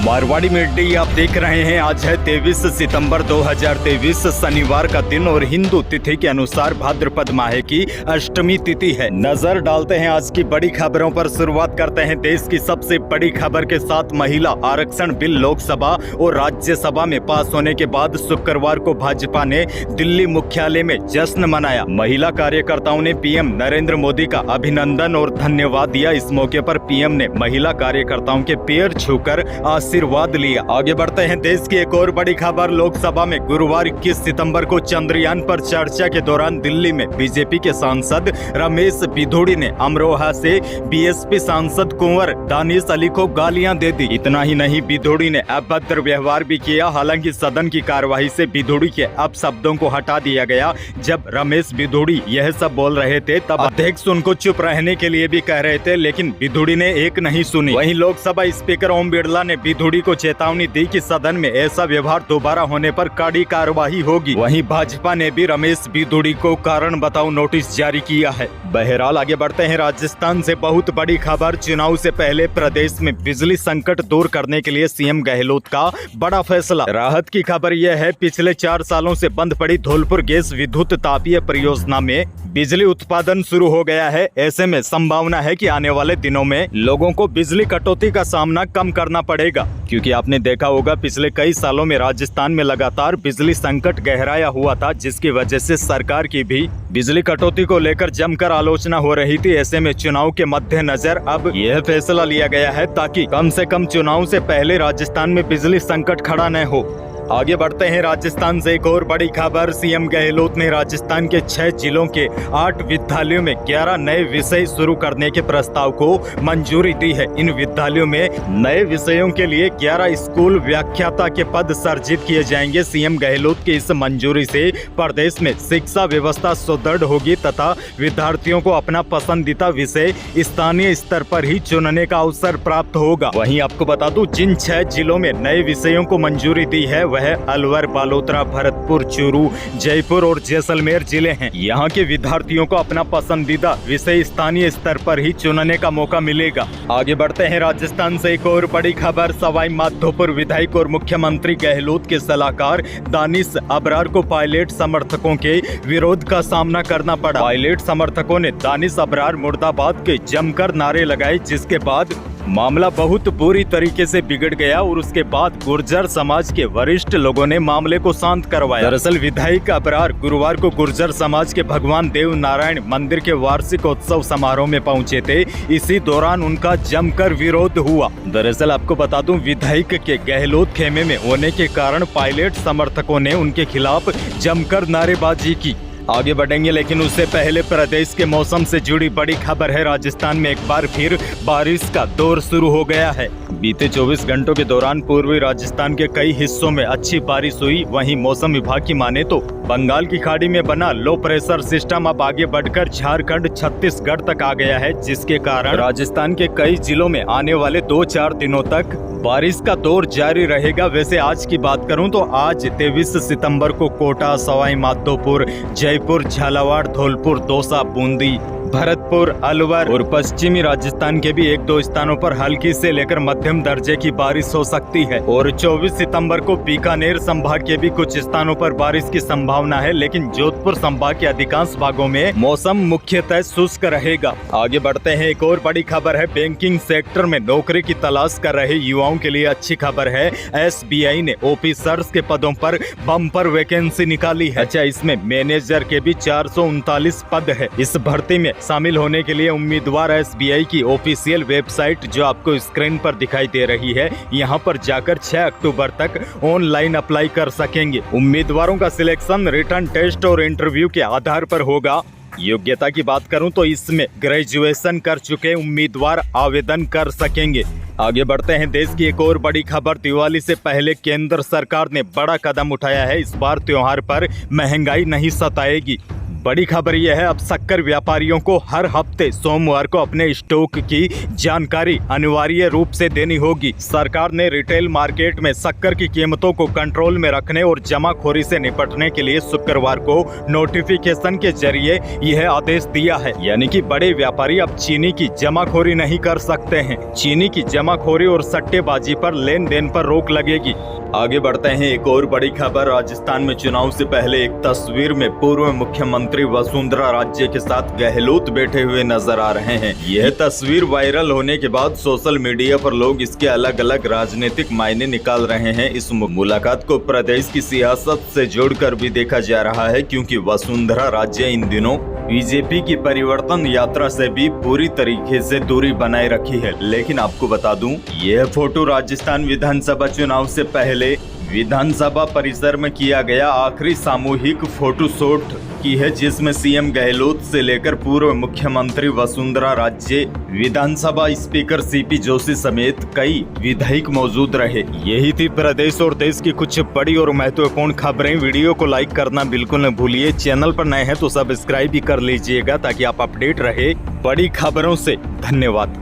Marwari media आप देख रहे हैं। आज है 23 सितंबर 2023 शनिवार का दिन और हिंदू तिथि के अनुसार भाद्रपद माह की अष्टमी तिथि है। नजर डालते हैं आज की बड़ी खबरों पर। शुरुआत करते हैं देश की सबसे बड़ी खबर के साथ। महिला आरक्षण बिल लोकसभा और राज्यसभा में पास होने के बाद शुक्रवार को भाजपा ने दिल्ली मुख्यालय में जश्न मनाया। महिला कार्यकर्ताओं ने पीएम नरेंद्र मोदी का अभिनंदन और धन्यवाद दिया। इस मौके पर पीएम ने महिला कार्यकर्ताओं के पैर छूकर आशीर्वाद लिया। आगे बढ़ते हैं देश की एक और बड़ी खबर। लोकसभा में गुरुवार 21 सितंबर को चंद्रयान पर चर्चा के दौरान दिल्ली में बीजेपी के सांसद रमेश बिधूड़ी ने अमरोहा से बीएसपी सांसद कुंवर दानिश अली को गालियां दे दी। इतना ही नहीं, बिधूड़ी ने अभद्र व्यवहार भी किया। हालांकि सदन की कार्यवाही से बिधूड़ी के अपशब्दों को हटा दिया गया। जब रमेश बिधूड़ी यह सब बोल रहे थे तब अध्यक्ष उनको चुप रहने के लिए भी कह रहे थे, लेकिन बिधूड़ी ने एक नहीं सुनी। वहीं लोकसभा स्पीकर ओम बिरला ने बिधूड़ी को चेतावनी दी कि सदन में ऐसा व्यवहार दोबारा होने पर कड़ी कार्रवाई होगी। वहीं भाजपा ने भी रमेश बिधूड़ी को कारण बताओ नोटिस जारी किया है। बहरहाल आगे बढ़ते हैं। राजस्थान से बहुत बड़ी खबर। चुनाव से पहले प्रदेश में बिजली संकट दूर करने के लिए सीएम गहलोत का बड़ा फैसला। राहत की खबर यह है, पिछले 4 सालों से बंद पड़ी धौलपुर गैस विद्युत तापीय परियोजना में बिजली उत्पादन शुरू हो गया है। ऐसे में संभावना है कि आने वाले दिनों में लोगों को बिजली कटौती का सामना कम करना पड़ेगा, क्योंकि आपने देखा होगा पिछले कई सालों में राजस्थान में लगातार बिजली संकट गहराया हुआ था, जिसकी वजह से सरकार की भी बिजली कटौती को लेकर जमकर आलोचना हो रही थी। ऐसे में चुनाव के मद्देनजर अब यह फैसला लिया गया है ताकि कम से कम चुनाव से पहले राजस्थान में बिजली संकट खड़ा न हो। आगे बढ़ते हैं। राजस्थान से एक और बड़ी खबर। सीएम गहलोत ने राजस्थान के 6 जिलों के 8 विद्यालयों में 11 नए विषय शुरू करने के प्रस्ताव को मंजूरी दी है। इन विद्यालयों में नए विषयों के लिए 11 स्कूल व्याख्याता के पद सृजित किए जाएंगे। सीएम गहलोत की इस मंजूरी से प्रदेश में शिक्षा व्यवस्था सुदृढ़ होगी तथा विद्यार्थियों को अपना पसंदीदा विषय स्थानीय स्तर पर ही चुनने का अवसर प्राप्त होगा। वहीं आपको बता दूं, जिन 6 जिलों में नए विषयों को मंजूरी दी है वह अलवर, बालोतरा, भरतपुर, चूरू, जयपुर और जैसलमेर जिले हैं। यहाँ के विद्यार्थियों को अपना पसंदीदा विषय स्थानीय स्तर पर ही चुनने का मौका मिलेगा। आगे बढ़ते हैं। राजस्थान से एक और बड़ी खबर। सवाई माधोपुर विधायक और मुख्यमंत्री गहलोत के सलाहकार दानिश अबरार को पायलट समर्थकों के विरोध का सामना करना पड़ा। पायलट समर्थकों ने दानिश अबरार मुर्दाबाद के जमकर नारे लगाए, जिसके बाद मामला बहुत बुरी तरीके से बिगड़ गया और उसके बाद गुर्जर समाज के वरिष्ठ लोगों ने मामले को शांत करवाया। दरअसल विधायक अबरार गुरुवार को गुर्जर समाज के भगवान देव नारायण मंदिर के वार्षिक उत्सव समारोह में पहुंचे थे। इसी दौरान उनका जमकर विरोध हुआ। दरअसल आपको बता दूं, विधायक के गहलोत खेमे में होने के कारण पायलट समर्थकों ने उनके खिलाफ जमकर नारेबाजी की। आगे बढ़ेंगे, लेकिन उससे पहले प्रदेश के मौसम से जुड़ी बड़ी खबर है। राजस्थान में एक बार फिर बारिश का दौर शुरू हो गया है। बीते 24 घंटों के दौरान पूर्वी राजस्थान के कई हिस्सों में अच्छी बारिश हुई। वहीं मौसम विभाग की माने तो बंगाल की खाड़ी में बना लो प्रेशर सिस्टम अब आगे बढ़कर झारखंड, छत्तीसगढ़ तक आ गया है, जिसके कारण राजस्थान के कई जिलों में आने वाले 2-4 दिनों तक बारिश का दौर जारी रहेगा। वैसे आज की बात करूं तो आज 23 सितंबर को कोटा, सवाई माधोपुर, जयपुर, झालावाड़, धौलपुर, दौसा, बूंदी, भरतपुर, अलवर और पश्चिमी राजस्थान के भी 1-2 स्थानों पर हल्की से लेकर मध्यम दर्जे की बारिश हो सकती है। और 24 सितंबर को बीकानेर संभाग के भी कुछ स्थानों पर बारिश की संभावना है, लेकिन जोधपुर संभाग के अधिकांश भागों में मौसम मुख्यतः शुष्क रहेगा। आगे बढ़ते हैं। एक और बड़ी खबर है। बैंकिंग सेक्टर में नौकरी की तलाश कर रहे युवाओं के लिए अच्छी खबर है। SBI ने ऑफिसर्स के पदों पर बम्पर वैकेंसी निकाली है। अच्छा, इसमें मैनेजर के भी 439 पद है। इस भर्ती में शामिल होने के लिए उम्मीदवार SBI की ऑफिशियल वेबसाइट, जो आपको स्क्रीन पर दिखाई दे रही है, यहां पर जाकर 6 अक्टूबर तक ऑनलाइन अप्लाई कर सकेंगे। उम्मीदवारों का सिलेक्शन रिटर्न टेस्ट और इंटरव्यू के आधार पर होगा। योग्यता की बात करूं तो इसमें ग्रेजुएशन कर चुके उम्मीदवार आवेदन कर सकेंगे। आगे बढ़ते हैं। देश की एक और बड़ी खबर। दिवाली से पहले केंद्र सरकार ने बड़ा कदम उठाया है। इस बार त्योहार पर महंगाई नहीं सताएगी। बड़ी खबर यह है, अब शक्कर व्यापारियों को हर हफ्ते सोमवार को अपने स्टॉक की जानकारी अनिवार्य रूप से देनी होगी। सरकार ने रिटेल मार्केट में शक्कर की कीमतों को कंट्रोल में रखने और जमाखोरी से निपटने के लिए शुक्रवार को नोटिफिकेशन के जरिए यह आदेश दिया है। यानी कि बड़े व्यापारी अब चीनी की जमाखोरी नहीं कर सकते हैं। चीनी की जमाखोरी और सट्टेबाजी पर लेन देन पर रोक लगेगी। आगे बढ़ते हैं, एक और बड़ी खबर। राजस्थान में चुनाव से पहले एक तस्वीर में पूर्व मुख्यमंत्री वसुंधरा राजे के साथ गहलोत बैठे हुए नजर आ रहे हैं। यह तस्वीर वायरल होने के बाद सोशल मीडिया पर लोग इसके अलग अलग राजनीतिक मायने निकाल रहे हैं। इस मुलाकात को प्रदेश की सियासत से जोड़कर भी देखा जा रहा है, क्योंकि वसुंधरा राजे इन दिनों बीजेपी की परिवर्तन यात्रा से भी पूरी तरीके से दूरी बनाए रखी है। लेकिन आपको बता दूं, यह फोटो राजस्थान विधानसभा चुनाव से पहले विधानसभा परिसर में किया गया आखिरी सामूहिक फोटोशूट की है, जिसमें सीएम गहलोत से लेकर पूर्व मुख्यमंत्री वसुंधरा राजे, विधानसभा स्पीकर सीपी जोशी समेत कई विधायक मौजूद रहे। यही थी प्रदेश और देश की कुछ बड़ी और महत्वपूर्ण खबरें। वीडियो को लाइक करना बिल्कुल न भूलिए। चैनल पर नए हैं तो सब्सक्राइब भी कर लीजिएगा, ताकि आप अपडेट रहे बड़ी खबरों से। धन्यवाद।